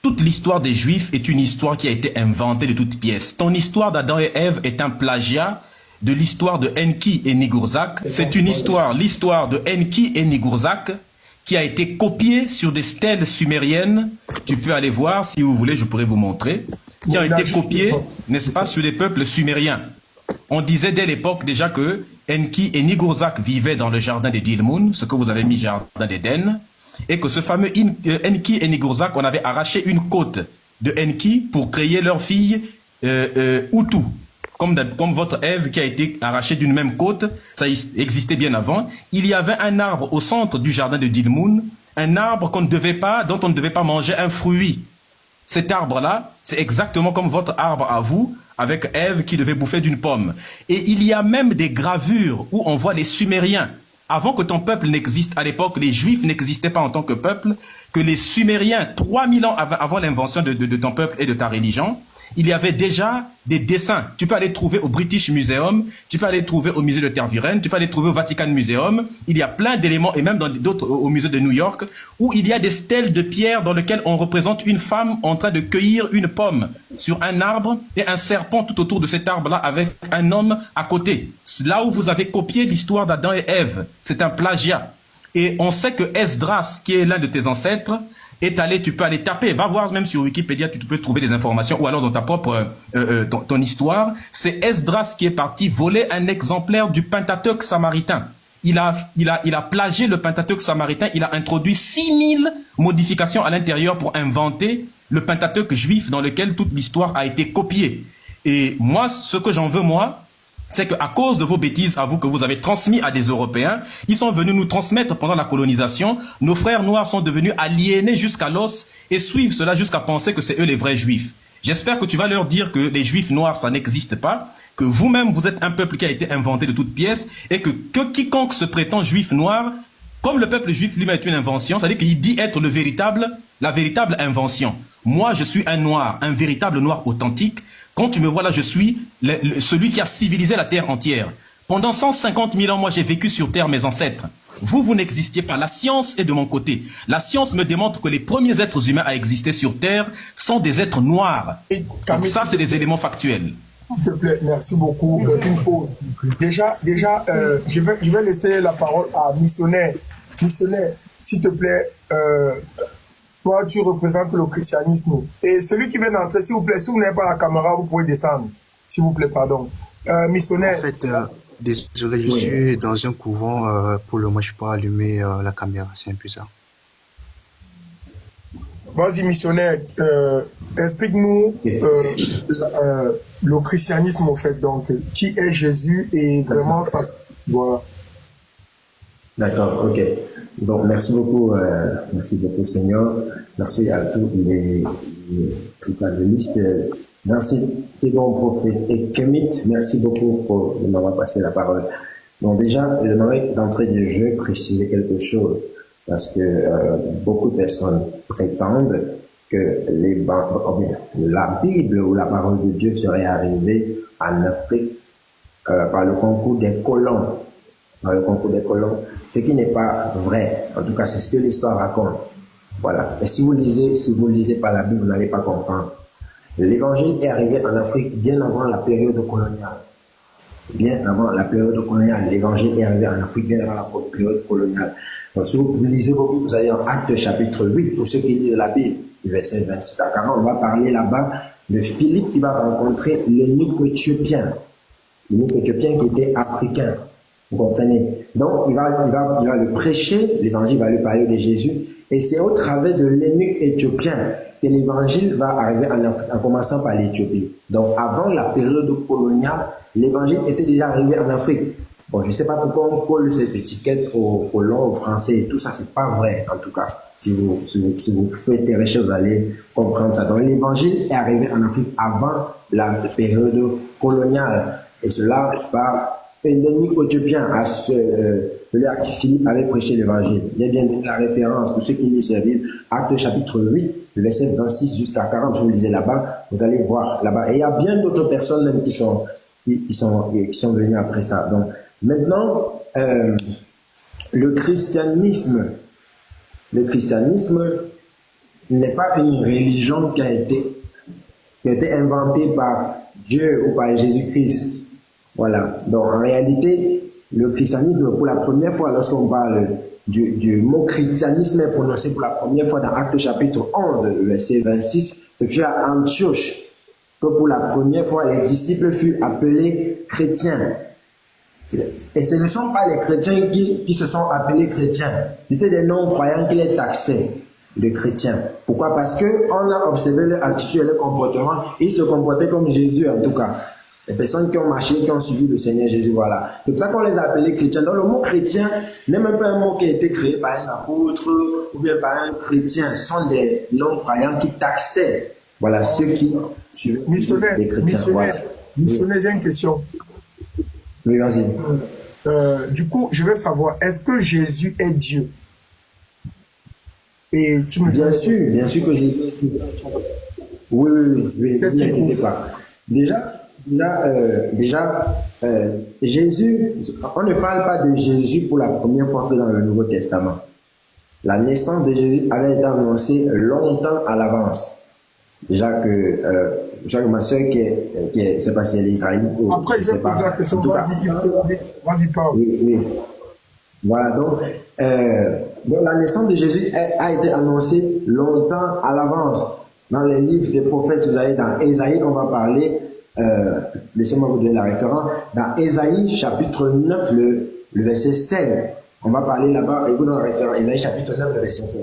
toute l'histoire des Juifs est une histoire qui a été inventée de toutes pièces. Ton histoire d'Adam et Ève est un plagiat de l'histoire de Enki et Ningurzak. C'est une histoire, l'histoire de Enki et Ningurzak, qui a été copiée sur des stèles sumériennes. Tu peux aller voir, si vous voulez, je pourrais vous montrer. Qui a été copiée, n'est-ce pas, sur les peuples sumériens. On disait dès l'époque déjà que Enki et Ningurzak vivaient dans le jardin des Dilmun, ce que vous avez mis jardin d'Éden, et que ce fameux Enki et Ningurzak, on avait arraché une côte de Enki pour créer leur fille Utu. Comme votre Ève qui a été arrachée d'une même côte, ça existait bien avant. Il y avait un arbre au centre du jardin de Dilmun, un arbre dont on ne devait pas manger un fruit. Cet arbre-là, c'est exactement comme votre arbre à vous, avec Ève qui devait bouffer d'une pomme. Et il y a même des gravures où on voit les Sumériens. Avant que ton peuple n'existe, à l'époque, les Juifs n'existaient pas en tant que peuple, que les Sumériens, 3000 ans avant l'invention de ton peuple et de ta religion, il y avait déjà des dessins. Tu peux aller trouver au British Museum, tu peux aller trouver au musée de Tervuren, tu peux aller trouver au Vatican Museum. Il y a plein d'éléments, et même dans d'autres, au musée de New York, où il y a des stèles de pierre dans lesquelles on représente une femme en train de cueillir une pomme sur un arbre et un serpent tout autour de cet arbre-là avec un homme à côté. Là où vous avez copié l'histoire d'Adam et Ève, c'est un plagiat. Et on sait que Esdras, qui est l'un de tes ancêtres, est allé, tu peux aller taper, va voir même sur Wikipédia, tu peux trouver des informations, ou alors dans ta propre ton histoire. C'est Esdras qui est parti voler un exemplaire du Pentateuque samaritain. Il a plagié le Pentateuque samaritain, il a introduit 6000 modifications à l'intérieur pour inventer le Pentateuque juif dans lequel toute l'histoire a été copiée. Et moi, ce que j'en veux, moi, c'est qu'à cause de vos bêtises, à vous, que vous avez transmis à des Européens, ils sont venus nous transmettre pendant la colonisation. Nos frères noirs sont devenus aliénés jusqu'à l'os et suivent cela jusqu'à penser que c'est eux les vrais juifs. J'espère que tu vas leur dire que les juifs noirs, ça n'existe pas, que vous-même, vous êtes un peuple qui a été inventé de toutes pièces et que quiconque se prétend juif noir, comme le peuple juif lui-même est une invention, c'est-à-dire qu'il dit être la véritable invention. Moi, je suis un noir, un véritable noir authentique. Quand tu me vois là, je suis celui qui a civilisé la terre entière. Pendant 150 000 ans, moi, j'ai vécu sur terre, mes ancêtres. Vous n'existiez pas. La science est de mon côté. La science me démontre que les premiers êtres humains à exister sur terre sont des êtres noirs. Donc ça, c'est des éléments factuels. S'il te plaît, merci beaucoup. Une pause. Déjà, je vais laisser la parole à Missionnaire. Missionnaire, s'il te plaît, toi, tu représentes le christianisme. Et celui qui vient d'entrer, s'il vous plaît, si vous n'avez pas la caméra, vous pouvez descendre. S'il vous plaît, pardon. Missionnaire. En fait, désolé, je suis dans un couvent. Pour le moment, je ne peux pas allumer la caméra. C'est un peu ça. Vas-y, missionnaire. Explique-nous le christianisme, en fait. Donc, qui est Jésus et vraiment ça. Voilà. D'accord, ok. Donc, merci beaucoup, Seigneur. Merci à tous les panélistes. Dans ces bons prophètes et Kemit, merci beaucoup de m'avoir passé la parole. Donc, déjà, j'aimerais d'entrée de jeu préciser quelque chose, parce que beaucoup de personnes prétendent que la Bible ou la parole de Dieu serait arrivée en Afrique par le concours des colons. Ce qui n'est pas vrai. En tout cas, c'est ce que l'histoire raconte. Voilà. Et si vous lisez pas la Bible, vous n'allez pas comprendre. L'évangile est arrivé en Afrique bien avant la période coloniale. Bien avant la période coloniale. L'évangile est arrivé en Afrique bien avant la période coloniale. Donc, si vous lisez vos Bibles, vous allez en Actes chapitre 8, pour ceux qui lisent la Bible, verset 26 à 40, on va parler là-bas de Philippe qui va rencontrer l'eunuque éthiopien. L'eunuque éthiopien qui était africain. Vous comprenez? Donc, il va le prêcher, l'évangile va lui parler de Jésus, et c'est au travers de l'eunuque éthiopien que l'évangile va arriver en Afrique, en commençant par l'Éthiopie. Donc, avant la période coloniale, l'évangile était déjà arrivé en Afrique. Bon, je ne sais pas pourquoi on colle cette étiquette aux colons, aux Français et tout ça, c'est pas vrai, en tout cas. Si vous faites des recherches, vous allez comprendre ça. Donc, l'évangile est arrivé en Afrique avant la période coloniale. Et cela par l'eunuque éthiopien, celui à qui Philippe avait prêché l'évangile. Il y a bien la référence pour ceux qui lisent la Bible, Actes chapitre 8, verset 26 jusqu'à 40, vous lisez là-bas, vous allez voir là-bas. Et il y a bien d'autres personnes même qui sont venues après ça. Donc, maintenant, le christianisme n'est pas une religion qui a été inventée par Dieu ou par Jésus-Christ. Voilà. Donc en réalité, le christianisme, pour la première fois, lorsqu'on parle du mot christianisme est prononcé pour la première fois dans Actes chapitre 11, verset 26, ce fut à Antioche que pour la première fois les disciples furent appelés chrétiens. Et ce ne sont pas les chrétiens qui se sont appelés chrétiens, c'était des non-croyants qui les taxaient de chrétiens. Pourquoi? Parce qu'on a observé leur attitude et leur comportement, ils se comportaient comme Jésus en tout cas. Les personnes qui ont marché, qui ont suivi le Seigneur Jésus, voilà. C'est pour ça qu'on les a appelés chrétiens. Donc le mot chrétien n'est même pas un mot qui a été créé par un apôtre ou bien par un chrétien. Ce sont des non-croyants qui taxaient, voilà, ceux qui suivent les chrétiens. Missionnaire, j'ai une question. Oui, vas-y. Du coup, je veux savoir, est-ce que Jésus est Dieu? Et tu me bien sûr que Jésus est Dieu. Oui. Qu'est-ce qu'il prouve? Déjà, Jésus, on ne parle pas de Jésus pour la première fois que dans le Nouveau Testament. La naissance de Jésus avait été annoncée longtemps à l'avance. Déjà que ma soeur qui est c'est pas si elle est israélienne. Après, je vais poser la question. Vas-y, parle. Oui. Voilà, donc la naissance de Jésus a été annoncée longtemps à l'avance. Dans les livres des prophètes, vous avez dans Ésaïe, on va parler. Laissez-moi vous donner la référence. Dans Ésaïe chapitre 9, le verset 7, on va parler là-bas, et vous dans la référence, Ésaïe chapitre 9, le verset 7.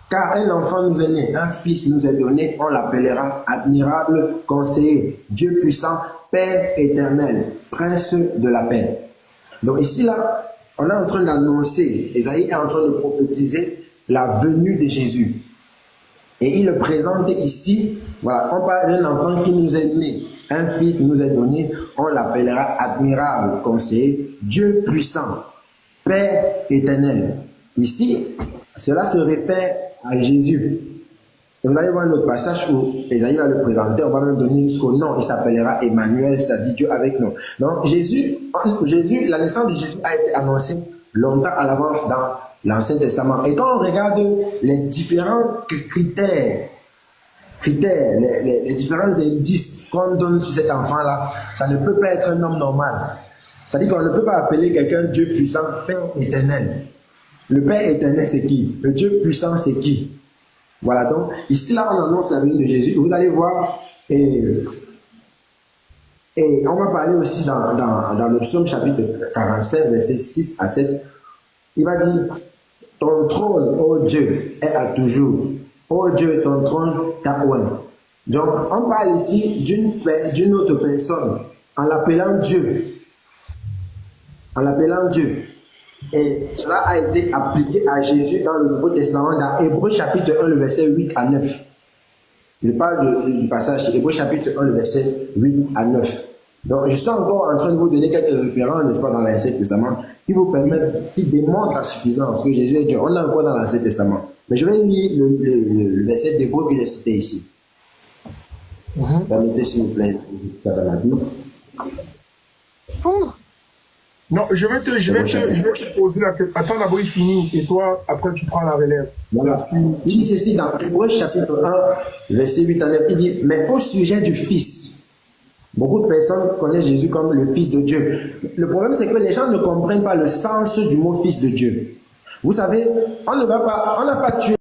Car un enfant nous est né, un fils nous est donné, on l'appellera admirable conseiller, Dieu puissant, Père éternel, prince de la paix. Donc ici, là, on est en train d'annoncer, Ésaïe est en train de prophétiser la venue de Jésus. Et il le présente ici, voilà, on parle d'un enfant qui nous est né. Un fils nous est donné, on l'appellera admirable conseiller, Dieu puissant, Père éternel. Ici, cela se réfère à Jésus. Et vous allez voir notre passage où Ésaïe va le présenter, on va même donner jusqu'au nom, il s'appellera Emmanuel, c'est-à-dire Dieu avec nous. Donc Jésus, la naissance de Jésus a été annoncée longtemps à l'avance dans l'Ancien Testament. Et quand on regarde les différents critères, les différents indices qu'on donne sur cet enfant-là, ça ne peut pas être un homme normal. C'est-à-dire qu'on ne peut pas appeler quelqu'un Dieu puissant, Père éternel. Le Père éternel, c'est qui? Le Dieu puissant, c'est qui? Voilà, donc ici, là, on annonce la venue de Jésus. Vous allez voir, et on va parler aussi dans le psaume chapitre 47, versets 6 à 7. Il va dire, ton trône, ô Dieu, est à toujours. Ô Dieu, ton trône t'appelle. Donc, on parle ici d'une autre personne, en l'appelant Dieu. En l'appelant Dieu. Et cela a été appliqué à Jésus dans le Nouveau Testament, dans Hébreux chapitre 1, le verset 8 à 9. Je parle du passage Hébreux chapitre 1, le verset 8 à 9. Donc, je suis encore en train de vous donner quelques références, n'est-ce pas, dans l'Ancien Testament, qui vous permettent, qui démontrent la suffisance que Jésus est Dieu. On est encore dans l'Ancien Testament. Mais je vais lire le verset d'Hébreux que j'ai cité ici. Permettez, s'il vous plaît, ça va la Bible. Répondre? Non, je vais te poser la question. Attends, d'abord, il finit. Et toi, après, tu prends la relève. Voilà. Il dit ceci dans Hébreux chapitre 1, verset 8 à 9. Il dit, mais au sujet du Fils, beaucoup de personnes connaissent Jésus comme le Fils de Dieu. Le problème, c'est que les gens ne comprennent pas le sens du mot Fils de Dieu. Vous savez, on n'a pas tué